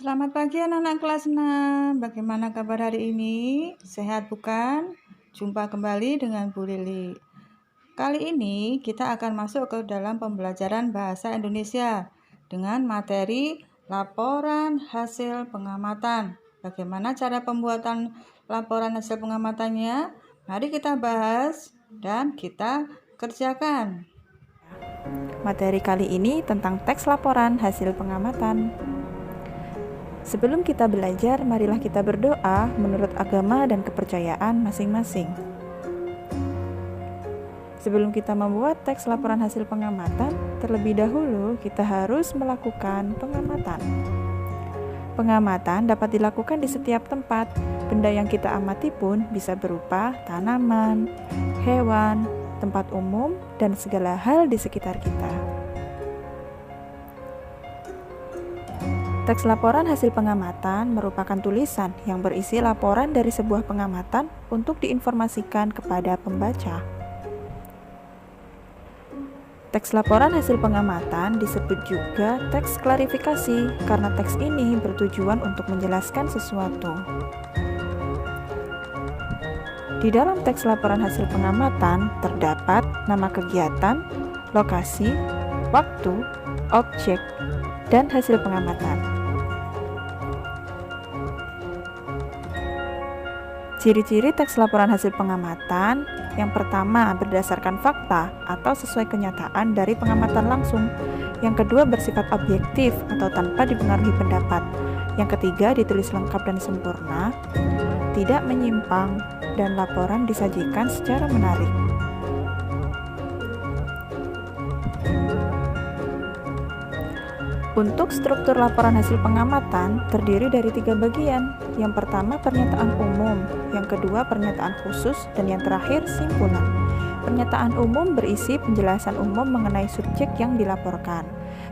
Selamat pagi anak-anak kelas 6. Bagaimana kabar hari ini? Sehat bukan? Jumpa kembali dengan Bu Lili. Kali ini kita akan masuk ke dalam pembelajaran bahasa Indonesia dengan materi laporan hasil pengamatan. Bagaimana cara pembuatan laporan hasil pengamatannya? Mari kita bahas dan kita kerjakan. Materi kali ini tentang teks laporan hasil pengamatan. Sebelum kita belajar, marilah kita berdoa menurut agama dan kepercayaan masing-masing. Sebelum kita membuat teks laporan hasil pengamatan, terlebih dahulu kita harus melakukan pengamatan. Pengamatan dapat dilakukan di setiap tempat. Benda yang kita amati pun bisa berupa tanaman, hewan, tempat umum, dan segala hal di sekitar kita. Teks laporan hasil pengamatan merupakan tulisan yang berisi laporan dari sebuah pengamatan untuk diinformasikan kepada pembaca. Teks laporan hasil pengamatan disebut juga teks klarifikasi karena teks ini bertujuan untuk menjelaskan sesuatu. Di dalam teks laporan hasil pengamatan terdapat nama kegiatan, lokasi, waktu, objek, dan hasil pengamatan. Ciri-ciri teks laporan hasil pengamatan: yang pertama, berdasarkan fakta atau sesuai kenyataan dari pengamatan langsung. Yang kedua, bersifat objektif atau tanpa dipengaruhi pendapat. Yang ketiga, ditulis lengkap dan sempurna, tidak menyimpang, dan laporan disajikan secara menarik. Untuk struktur laporan hasil pengamatan terdiri dari 3 bagian. Yang pertama, pernyataan umum, yang kedua, pernyataan khusus, dan yang terakhir, simpulan. Pernyataan umum berisi penjelasan umum mengenai subjek yang dilaporkan.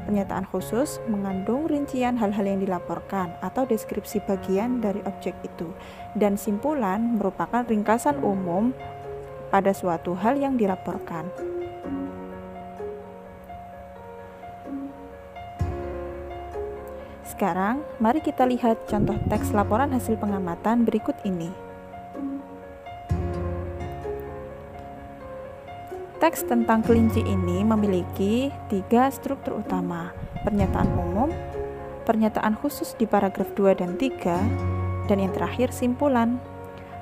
Pernyataan khusus mengandung rincian hal-hal yang dilaporkan atau deskripsi bagian dari objek itu. Dan simpulan merupakan ringkasan umum pada suatu hal yang dilaporkan. Sekarang, mari kita lihat contoh teks laporan hasil pengamatan berikut ini. Teks tentang kelinci ini memiliki 3 struktur utama: pernyataan umum, pernyataan khusus di paragraf 2 dan 3, dan yang terakhir simpulan.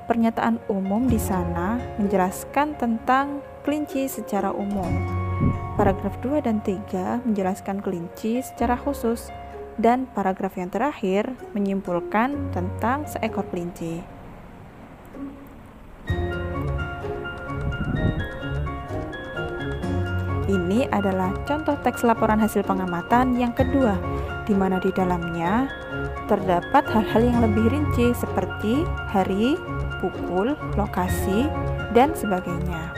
Pernyataan umum di sana menjelaskan tentang kelinci secara umum. Paragraf 2 dan 3 menjelaskan kelinci secara khusus, dan paragraf yang terakhir menyimpulkan tentang seekor kelinci. Ini adalah contoh teks laporan hasil pengamatan yang kedua, di mana di dalamnya terdapat hal-hal yang lebih rinci seperti hari, pukul, lokasi, dan sebagainya.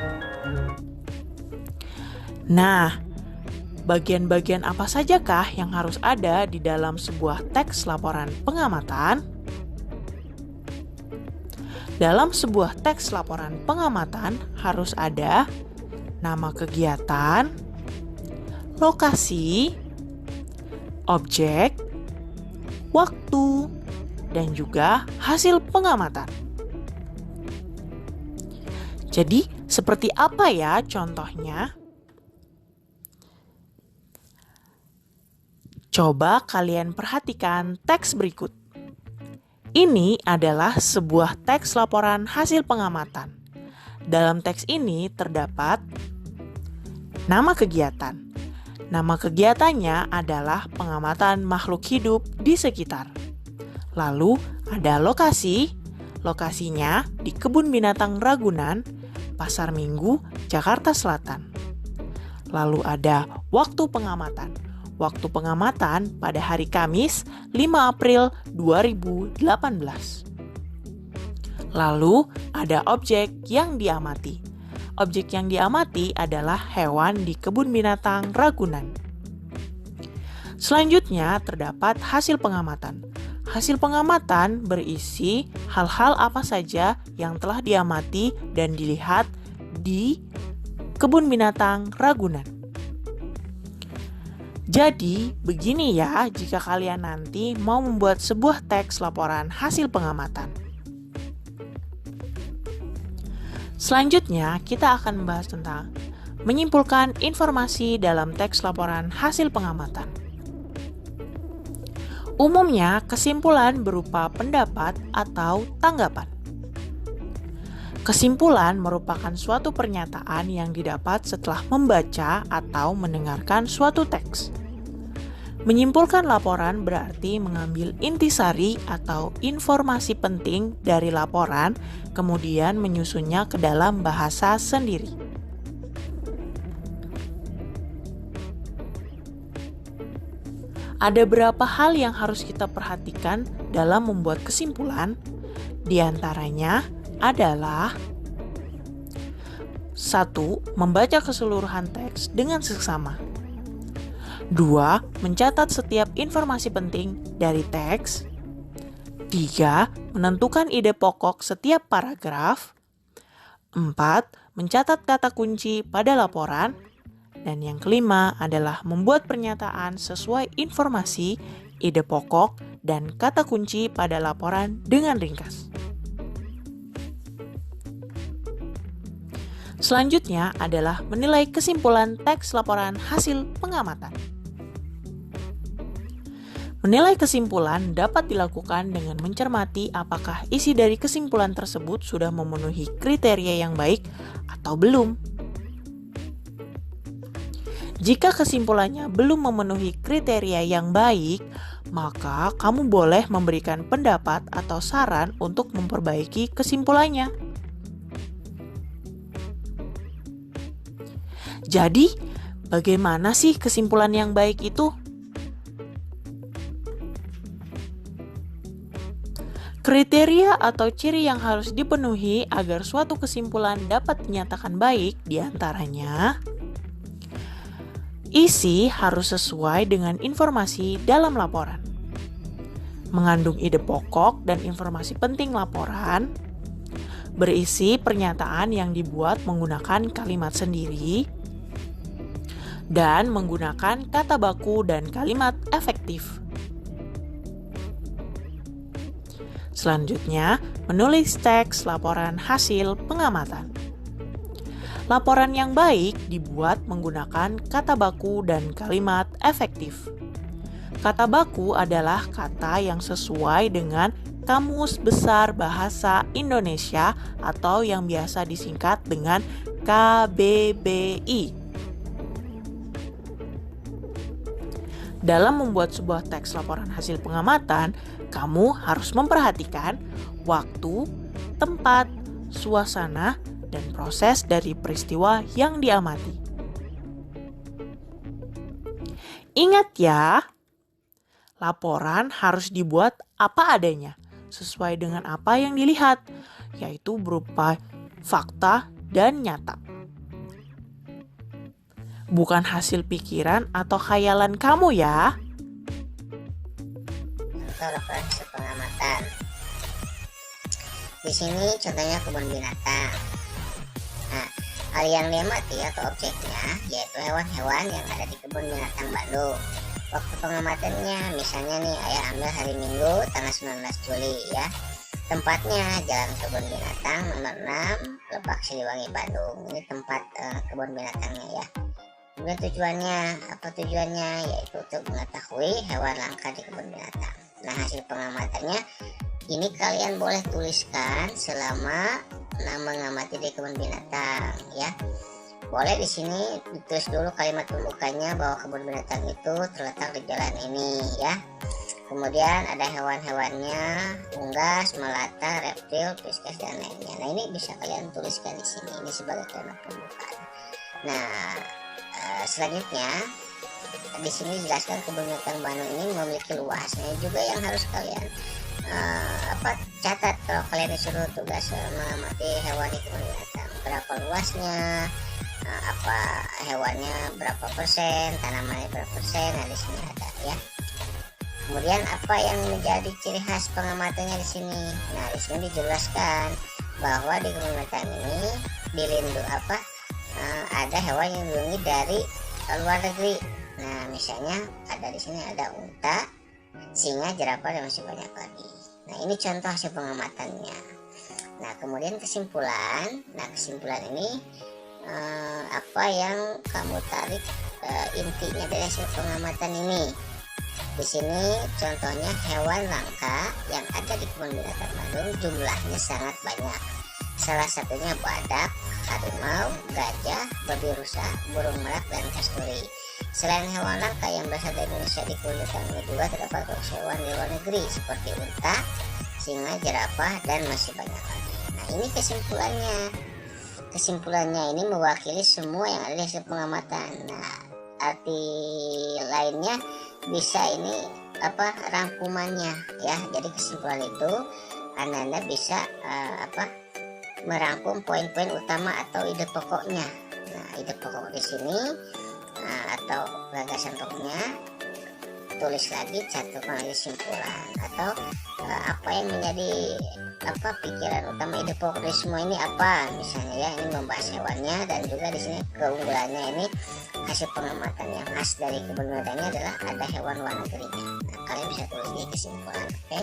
Nah, bagian-bagian apa sajakah yang harus ada di dalam sebuah teks laporan pengamatan? Dalam sebuah teks laporan pengamatan harus ada nama kegiatan, lokasi, objek, waktu, dan juga hasil pengamatan. Jadi, seperti apa ya contohnya? Coba kalian perhatikan teks berikut. Ini adalah sebuah teks laporan hasil pengamatan. Dalam teks ini terdapat nama kegiatan. Nama kegiatannya adalah pengamatan makhluk hidup di sekitar. Lalu ada lokasi. Lokasinya di Kebun Binatang Ragunan, Pasar Minggu, Jakarta Selatan. Lalu ada waktu pengamatan. Waktu pengamatan pada hari Kamis 5 April 2018. Lalu ada objek yang diamati. Objek yang diamati adalah hewan di Kebun Binatang Ragunan. Selanjutnya terdapat hasil pengamatan. Hasil pengamatan berisi hal-hal apa saja yang telah diamati dan dilihat di Kebun Binatang Ragunan. Jadi, begini ya jika kalian nanti mau membuat sebuah teks laporan hasil pengamatan. Selanjutnya, kita akan membahas tentang menyimpulkan informasi dalam teks laporan hasil pengamatan. Umumnya, kesimpulan berupa pendapat atau tanggapan. Kesimpulan merupakan suatu pernyataan yang didapat setelah membaca atau mendengarkan suatu teks. Menyimpulkan laporan berarti mengambil intisari atau informasi penting dari laporan, kemudian menyusunnya ke dalam bahasa sendiri. Ada beberapa hal yang harus kita perhatikan dalam membuat kesimpulan. Di antaranya adalah 1. Membaca keseluruhan teks dengan seksama. 2. Mencatat setiap informasi penting dari teks. 3. Menentukan ide pokok setiap paragraf. 4. Mencatat kata kunci pada laporan. Dan yang kelima adalah membuat pernyataan sesuai informasi, ide pokok, dan kata kunci pada laporan dengan ringkas. Selanjutnya adalah menilai kesimpulan teks laporan hasil pengamatan. Menilai kesimpulan dapat dilakukan dengan mencermati apakah isi dari kesimpulan tersebut sudah memenuhi kriteria yang baik atau belum. Jika kesimpulannya belum memenuhi kriteria yang baik, maka kamu boleh memberikan pendapat atau saran untuk memperbaiki kesimpulannya. Jadi, bagaimana sih kesimpulan yang baik itu? Kriteria atau ciri yang harus dipenuhi agar suatu kesimpulan dapat dinyatakan baik diantaranya: isi harus sesuai dengan informasi dalam laporan, mengandung ide pokok dan informasi penting laporan, berisi pernyataan yang dibuat menggunakan kalimat sendiri, dan menggunakan kata baku dan kalimat efektif. Selanjutnya, menulis teks laporan hasil pengamatan. Laporan yang baik dibuat menggunakan kata baku dan kalimat efektif. Kata baku adalah kata yang sesuai dengan Kamus Besar Bahasa Indonesia atau yang biasa disingkat dengan KBBI. Dalam membuat sebuah teks laporan hasil pengamatan, kamu harus memperhatikan waktu, tempat, suasana, dan proses dari peristiwa yang diamati. Ingat ya, laporan harus dibuat apa adanya, sesuai dengan apa yang dilihat, yaitu berupa fakta dan nyata. Bukan hasil pikiran atau khayalan kamu ya. Contoh laporan hasil pengamatan. Di sini contohnya kebun binatang. Nah, hal yang diamati atau objeknya yaitu hewan-hewan yang ada di kebun binatang Bandung. Waktu pengamatannya misalnya nih ayah ambil hari Minggu tanggal 19 Juli ya. Tempatnya Jalan Kebun Binatang nomor 6 Lebak Siliwangi Bandung. Ini tempat kebun binatangnya ya. Kemudian tujuannya yaitu untuk mengetahui hewan langka di kebun binatang. Nah, hasil pengamatannya ini kalian boleh tuliskan selama mengamati di kebun binatang ya. Boleh di sini ditulis dulu kalimat pembukanya bahwa kebun binatang itu terletak di jalan ini ya. Kemudian ada hewan-hewannya, unggas, melata, reptil, pisces dan lainnya. Nah, ini bisa kalian tuliskan di sini. Ini sebagai kalimat pembukaan. Nah, selanjutnya di sini dijelaskan kebun binatang Bandung ini memiliki luasnya juga yang harus kalian catat kalau kalian disuruh tugas mengamati hewan di kebun binatang. Berapa luasnya, apa hewannya berapa persen, tanamannya berapa persen. Nah, di sini ada ya. Kemudian apa yang menjadi ciri khas pengamatannya di sini? Nah, di sini dijelaskan bahwa di kebun binatang ini ada hewan yang dilindungi dari luar negeri. Nah, misalnya ada di sini ada unta, singa, jerapah, dan masih banyak lagi. Nah, ini contoh hasil pengamatannya. Nah, kemudian kesimpulan. Nah, kesimpulan ini apa yang kamu tarik intinya dari hasil pengamatan ini? Di sini contohnya hewan langka yang ada di kebun binatang Bandung jumlahnya sangat banyak. Salah satunya badak, harimau, gajah, babi rusa, burung merak, dan kasturi. Selain hewan langka yang berasal dari Indonesia, di kebun binatang ini juga terdapat hewan di luar negeri seperti unta, singa, jerapah, dan masih banyak lagi. Nah, ini kesimpulannya. Kesimpulannya ini mewakili semua yang ada di hasil pengamatan. Nah, arti lainnya bisa ini rangkumannya ya. Jadi kesimpulan itu Anda bisa merangkum poin-poin utama atau ide pokoknya. Nah, ide pokok di sini atau gagasan pokoknya tulis lagi, cantumkan lagi kesimpulan atau apa yang menjadi pikiran utama ide pokok dari semua ini apa, misalnya ya ini membahas hewannya, dan juga di sini keunggulannya ini hasil pengamatan yang khas dari kebun binatang ini adalah ada hewan luar negerinya. Nah, kalian bisa tulis di kesimpulan. Oke.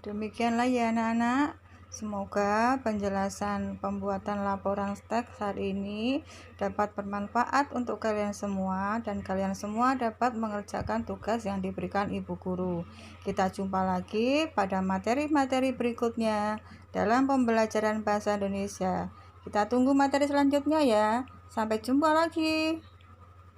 Demikianlah ya anak-anak. Semoga penjelasan pembuatan laporan teks hari ini dapat bermanfaat untuk kalian semua, dan kalian semua dapat mengerjakan tugas yang diberikan ibu guru. Kita jumpa lagi pada materi-materi berikutnya dalam pembelajaran bahasa Indonesia. Kita tunggu materi selanjutnya ya. Sampai jumpa lagi.